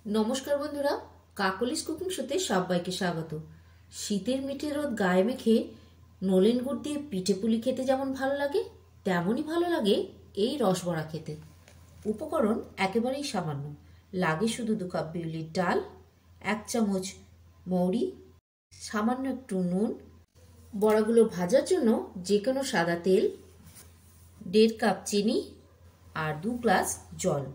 নমস্কার বন্ধুরা, কাকলিস কুকিং শোতে সবাইকে স্বাগত। শীতের মিঠে রোদ গায়ে মেখে নলেন গুড় দিয়ে পিঠে পুলি খেতে যেমন ভালো লাগে, তেমনই ভালো লাগে এই রসবড়া খেতে। উপকরণ একেবারেই সামান্য, লাগে শুধু 2 কাপ বিউলির ডাল, 1 চামচ মৌরি, সামান্য একটু নুন, বড়াগুলো ভাজার জন্য যে কোনো সাদা তেল, 1.5 কাপ চিনি আর 2 গ্লাস জল।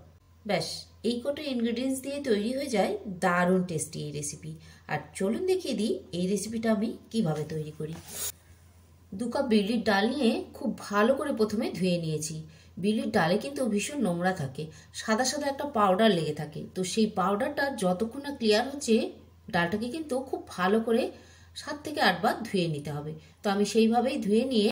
ব্যাস, এই কটা ইনগ্রেডিয়েন্টস দিয়ে তৈরি হয়ে যায় দারুণ টেস্টি এই রেসিপি। আর চলুন দেখিয়ে দিই এই রেসিপিটা আমি কিভাবে তৈরি করি। 2 কাপ বিউলির ডাল নিয়ে খুব ভালো করে প্রথমে ধুয়ে নিয়েছি। বিউলির ডালে কিন্তু ভীষণ নোংরা থাকে, সাদা সাদা একটা পাউডার লেগে থাকে। তো সেই পাউডারটা যতক্ষণ না ক্লিয়ার হচ্ছে, ডালটাকে কিন্তু খুব ভালো করে 7 থেকে 8 বার ধুয়ে নিতে হবে। তো আমি সেইভাবেই ধুয়ে নিয়ে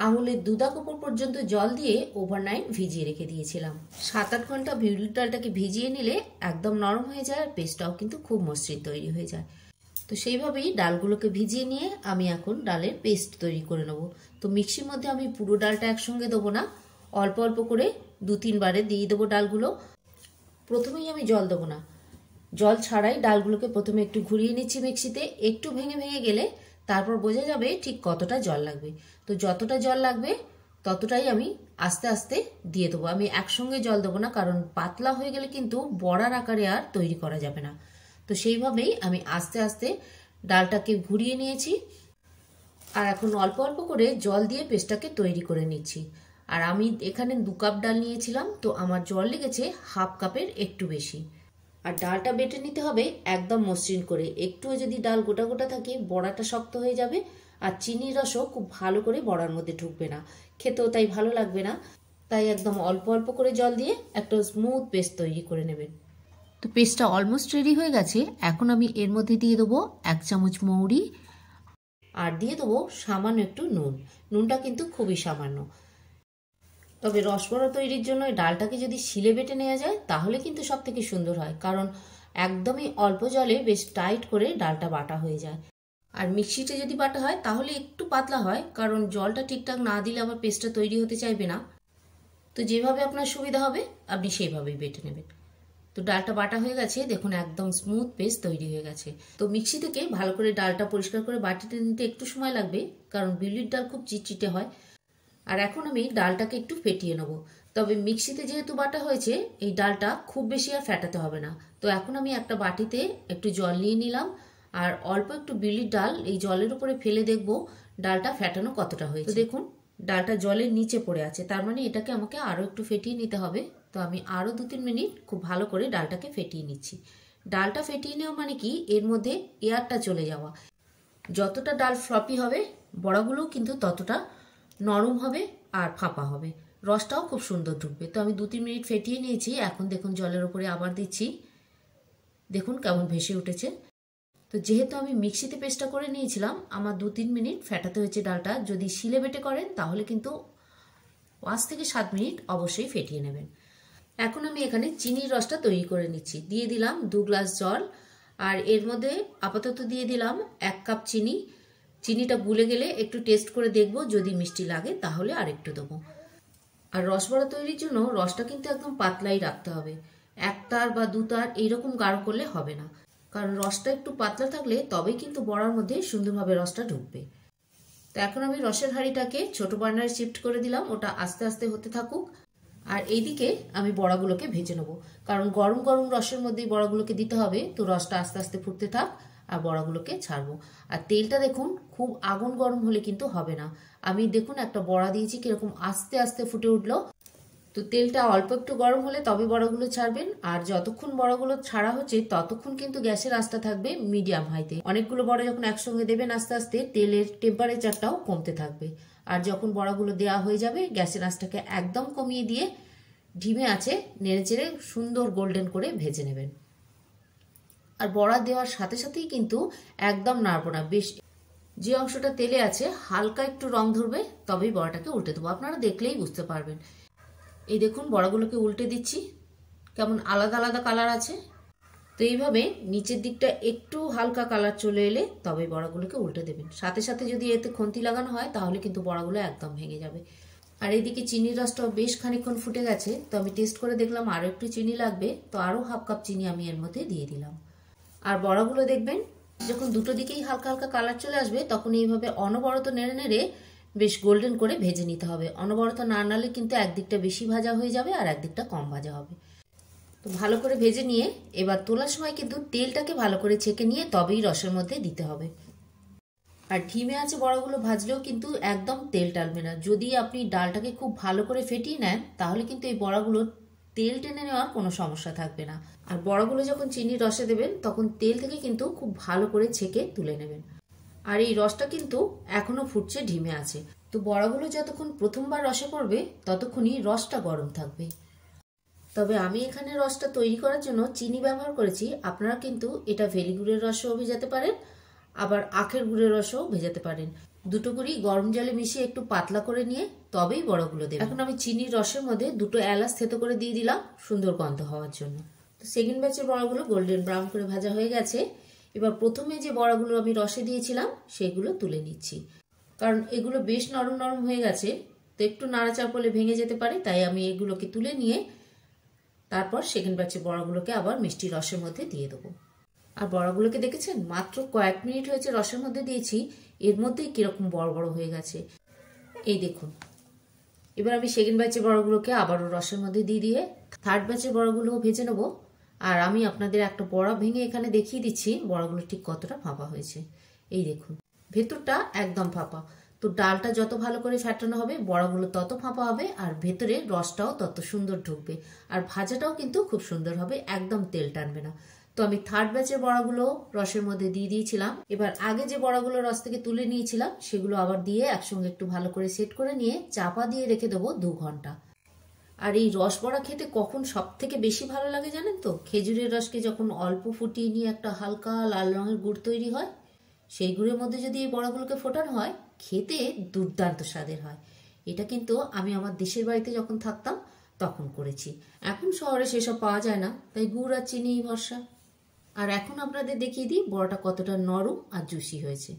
আঙুলের 2 দাগ উপর পর্যন্ত জল দিয়ে ওভারনাইট ভিজিয়ে রেখে দিয়েছিলাম। 7-8 ঘন্টা বিউলির ডালটাকে ভিজিয়ে নিলে একদম নরম হয়ে যায় আর পেস্টটাও কিন্তু খুব মসৃণ তৈরি হয়ে যায়। তো সেইভাবেই ডালগুলোকে ভিজিয়ে নিয়ে আমি এখন ডালের পেস্ট তৈরি করে নেব। তো মিক্সির মধ্যে আমি পুরো ডালটা একসঙ্গে দেবো না, অল্প অল্প করে 2-3 বারে দিয়ে দেবো ডালগুলো। প্রথমেই আমি জল দেবো না, জল ছাড়াই ডালগুলোকে প্রথমে একটু ঘুরিয়ে নিচ্ছি মিক্সিতে। একটু ভেঙে ভেঙে গেলে তারপর বোঝা যাবে ঠিক কতটা জল লাগবে। তো যতটা জল লাগবে ততটাই আমি আস্তে আস্তে দিয়ে দেবো। আমি একসঙ্গে জল দেবো না, কারণ পাতলা হয়ে গেলে কিন্তু বড়ার আকারে আর তৈরি করা যাবে না। তো সেইভাবেই আমি আস্তে আস্তে ডালটাকে ঘুরিয়ে নিয়েছি আর এখন অল্প অল্প করে জল দিয়ে পেস্টটাকে তৈরি করে নিচ্ছি। আর আমি এখানে 2 কাপ ডাল নিয়েছিলাম, তো আমার জল লেগেছে 1/2 কাপের একটু বেশি। আর ডালটা বেটে নিতে হবে একদম মসৃণ করে। একটুও যদি ডাল গোটা গোটা থাকে বড়াটা শক্ত হয়ে যাবে আর চিনির রসও খুব ভালো করে বড়ার মধ্যে ঢুকবে না, খেতেও তাই ভালো লাগবে না। তাই একদম অল্প অল্প করে জল দিয়ে একটা স্মুথ পেস্ট তৈরি করে নেবেন। তো পেস্টটা অলমোস্ট রেডি হয়ে গেছে। এখন আমি এর মধ্যে দিয়ে দেবো 1 চামচ মৌরি আর দিয়ে দেবো সামান্য একটু নুন। নুনটা কিন্তু খুবই সামান্য। তবে রসবড়া তৈরির জন্য ডালটাকে যদি শিলে বেটে নেওয়া যায় তাহলে কিন্তু সব থেকে সুন্দর হয়, কারণ একদমই অল্প জলে বেশ টাইট করে ডালটা বাটা হয়ে যায়। আর মিক্সিতে যদি বাটা হয় তাহলে একটু পাতলা হয়, কারণ জলটা ঠিকঠাক না দিলে আবার পেস্টটা তৈরি হতে চাইবে না। তো যেভাবে আপনার সুবিধা হবে আপনি সেইভাবেই বেটে নেবেন। তো ডালটা বাটা হয়ে গেছে, দেখুন একদম স্মুথ পেস্ট তৈরি হয়ে গেছে। তো মিক্সি থেকে ভালো করে ডালটা পরিষ্কার করে বাটিতে নিতে একটু সময় লাগবে, কারণ বিউলির ডাল খুব চিটচিটে হয়। আর এখন আমি ডালটাকে একটু ফেটিয়ে নেব। তবে মিক্সিতে যেহেতু বাটা হয়েছে, এই ডালটা খুব বেশি আর ফেটাতে হবে না। তো এখন আমি একটা বাটিতে একটু জল নিয়ে নিলাম আর অল্প একটু বিউলির ডাল এই জলের উপরে ফেলে দেখব ডালটা ফেটানো কতটা হয়েছে। তো দেখুন ডালটা জলের নিচে পড়ে আছে, তার মানে এটাকে আমাকে আরও একটু ফেটিয়ে নিতে হবে। তো আমি আরও 2-3 মিনিট খুব ভালো করে ডালটাকে ফেটিয়ে নিচ্ছি। ডালটা ফেটিয়ে নেওয়া মানে কি, এর মধ্যে এয়ারটা চলে যাওয়া। যতটা ডাল ফ্লপি হবে বড়াগুলোও কিন্তু ততটা নরম হবে আর ফাঁপা হবে, রসটাও খুব সুন্দর ঢুকবে। তো আমি 2-3 মিনিট ফেটিয়ে নিয়েছি। এখন দেখুন জলের উপরে আবার দিচ্ছি, দেখুন কেমন ভেসে উঠেছে। তো যেহেতু আমি মিক্সিতে পেস্টটা করে নিয়েছিলাম, আমার 2-3 মিনিট ফেটাতে হয়েছে ডালটা। যদি শিলে বেটে করেন তাহলে কিন্তু 5 থেকে 7 মিনিট অবশ্যই ফেটিয়ে নেবেন। এখন আমি এখানে চিনির রসটা তৈরি করে নিচ্ছি। দিয়ে দিলাম 2 গ্লাস জল আর এর মধ্যে আপাতত দিয়ে দিলাম 1 কাপ চিনি। চিনিটা গুলে গেলে একটু টেস্ট করে দেখব, যদি মিষ্টি লাগে তাহলে আর একটু দেবো। আর রসবড়া তৈরির জন্য রসটা কিন্তু একদম পাতলাই রাখতে হবে, 1 তার বা 2 তার এইরকম গাঢ় করলে হবে না, কারণ রসটা একটু পাতলা থাকলে তবেই কিন্তু বড়ার মধ্যে সুন্দরভাবে রসটা ঢুকবে। তো এখন আমি রসের হাঁড়িটাকে ছোট বার্নারে শিফট করে দিলাম, ওটা আস্তে আস্তে হতে থাকুক। আর এইদিকে আমি বড়াগুলোকে ভেজে নেবো, কারণ গরম গরম রসের মধ্যেই বড়াগুলোকে দিতে হবে। তো রসটা আস্তে আস্তে ফুটতে থাক আর বড়াগুলোকে ছাড়বো। আর তেলটা দেখুন খুব আগুন গরম হলে কিন্তু হবে না। আমি দেখুন একটা বড়া দিয়েছি কিরকম আস্তে আস্তে ফুটে উঠলো। তো তেলটা অল্প একটু গরম হলে তবে বড়াগুলো ছাড়বেন। আর যতক্ষণ বড়াগুলো ছাড়া হচ্ছে ততক্ষণ কিন্তু গ্যাসের আঁচটা থাকবে মিডিয়াম হাইতে। অনেকগুলো বড়া যখন একসঙ্গে দেবেন আস্তে আস্তে তেলের টেম্পারেচারটাও কমতে থাকবে। আর যখন বড়াগুলো দেওয়া হয়ে যাবে গ্যাসের আঁচটাকে একদম কমিয়ে দিয়ে ঢিমে আছে নেড়েচেড়ে সুন্দর গোল্ডেন করে ভেজে নেবেন। আর বড়া দেওয়ার সাথে সাথেই কিন্তু একদম নাড়বো না, বেশ যে অংশটা তেলে আছে হালকা একটু রং ধরবে তবেই বড়াটাকে উল্টে দেবো। আপনারা দেখলেই বুঝতে পারবেন। এই দেখুন বড়াগুলোকে উল্টে দিচ্ছি, কেমন আলাদা আলাদা কালার আছে। তো এইভাবে নিচের দিকটা একটু হালকা কালার চলে এলে তবে বড়াগুলোকে উল্টে দেবেন। সাথে সাথে যদি এতে খুন্তি লাগানো হয় তাহলে কিন্তু বড়াগুলো একদম ভেঙে যাবে। আর এইদিকে চিনির রসটাও বেশ খানিকক্ষণ ফুটে গেছে, তো আমি টেস্ট করে দেখলাম আরও একটু চিনি লাগবে, তো আরও হাফ কাপ চিনি আমি এর মধ্যে দিয়ে দিলাম। আর বড়াগুলো দেখবেন যখন দুটো দিকেই হালকা হালকা কালার চলে আসবে তখন এইভাবে অনবরত নেড়ে নেড়ে বেশ গোল্ডেন করে ভেজে নিতে হবে। অনবরত না নাড়লে কিন্তু একদিকটা বেশি ভাজা হয়ে যাবে আর একদিকটা কম ভাজা হবে। তো ভালো করে ভেজে নিয়ে এবার তোলার সময় কিন্তু তেলটাকে ভালো করে ছেঁকে নিয়ে তবেই রসের মধ্যে দিতে হবে। আর ধিমে আছে বড়াগুলো ভাজলেও কিন্তু একদম তেল টালবে না। যদি আপনি ডালটাকে খুব ভালো করে ফেটিয়ে নেন তাহলে কিন্তু এই বড়াগুলো তেল টেনে নেওয়ার কোনো সমস্যা থাকবে না। আর বড়াগুলো যখন চিনির রসে দেবেন তখন তেল থেকে কিন্তু খুব ভালো করে ছেঁকে তুলে নেবেন। আর এই রসটা কিন্তু এখনো ফুটছে, ঢিমে আছে। তো বড়াগুলো যতক্ষণ প্রথমবার রসে পড়বে ততক্ষণই রসটা গরম থাকবে। তবে আমি এখানে রসটা তৈরি করার জন্য চিনি ব্যবহার করেছি। আপনারা কিন্তু এটা ভেলি গুড়ের রসেও ভেজাতে পারেন, আবার আখের গুড়ের রসেও ভেজাতে পারেন। দুটো করেই গরম জলে মিশিয়ে একটু পাতলা করে নিয়ে তবেই বড়াগুলো দেবেন। এখন আমি চিনির রসের মধ্যে দুটো এলাচ থেতো করে দিয়ে দিলাম সুন্দর গন্ধ হওয়ার জন্য। তো সেকেন্ড ব্যাচের বড়াগুলো গোল্ডেন ব্রাউন করে ভাজা হয়ে গেছে। এবার প্রথমে যে বড়াগুলো আমি রসে দিয়েছিলাম সেগুলো তুলে নিচ্ছি, কারণ এগুলো বেশ নরম নরম হয়ে গেছে, তো একটু নাড়াচাড়া করলে ভেঙে যেতে পারে। তাই আমি এগুলোকে তুলে নিয়ে তারপর সেকেন্ড ব্যাচের বড়াগুলোকে আবার মিষ্টি রসের মধ্যে দিয়ে দেবো। আর বড়াগুলোকে দেখেছেন মাত্র কয়েক মিনিট হয়েছে রসের মধ্যে দিয়েছি, এর মধ্যেই কিরকম বড় বড় হয়ে গেছে এই দেখুন। এবার আমি সেকেন্ড ব্যাচের বড়াগুলোকে আবারও রসের মধ্যে দিয়ে থার্ড ব্যাচের বড়াগুলোও ভেজে নেবো। আর আমি আপনাদের একটা বড়া ভেঙে এখানে দেখিয়ে দিচ্ছি বড়াগুলো ঠিক কতটা ফাঁপা হয়েছে। এই দেখুন ভেতরটা একদম ফাঁপা। তো ডালটা যত ভালো করে ফ্যাটানো হবে বড়াগুলো তত ফাঁপা হবে আর ভেতরে রসটাও তত সুন্দর ঢুকবে। আর ভাজাটাও কিন্তু খুব সুন্দর হবে, একদম তেল টানবে না। তো আমি থার্ড ব্যাচের বড়াগুলো রসের মধ্যে দিয়ে দিয়েছিলাম। এবার আগে যে বড়াগুলো রস থেকে তুলে নিয়েছিলাম সেগুলো আবার দিয়ে একসঙ্গে একটু ভালো করে সেট করে নিয়ে চাপা দিয়ে রেখে দেবো 2 ঘন্টা। আর এই রস বড়া খেতে কখন সব থেকে বেশি ভালো লাগে জানেন তো? খেজুরের রসকে যখন অল্প ফুটিয়ে নিয়ে একটা হালকা লাল রঙের গুড় তৈরি হয়, সেই গুড়ের মধ্যে যদি এই বড়াগুলোকে ফোটানো হয় খেতে দুর্দান্ত স্বাদের হয়। এটা কিন্তু আমি আমার দেশের বাড়িতে যখন থাকতাম তখন করেছি। এখন শহরে সেসব পাওয়া যায় না, তাই গুড় আর চিনিই ভরসা। আর এখন আপনাদের দেখিয়ে দিই বড়াটা কতটা নরম আর জুসি হয়েছে।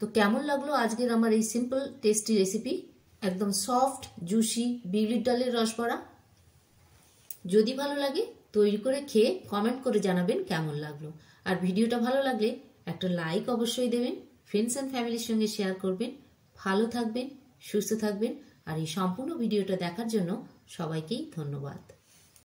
তো কেমন লাগলো আজকের আমার এই সিম্পল টেস্টি রেসিপি? একদম সফট জুসি বিউলির ডালের রস বড়া। যদি ভালো লাগে তৈরি করে খেয়ে কমেন্ট করে জানাবেন কেমন লাগলো। আর ভিডিওটা ভালো লাগলে একটা লাইক অবশ্যই দেবেন, ফ্রেন্ডস অ্যান্ড ফ্যামিলির সঙ্গে শেয়ার করবেন। ভালো থাকবেন, সুস্থ থাকবেন। আর এই সম্পূর্ণ ভিডিওটা দেখার জন্য সবাইকেই ধন্যবাদ।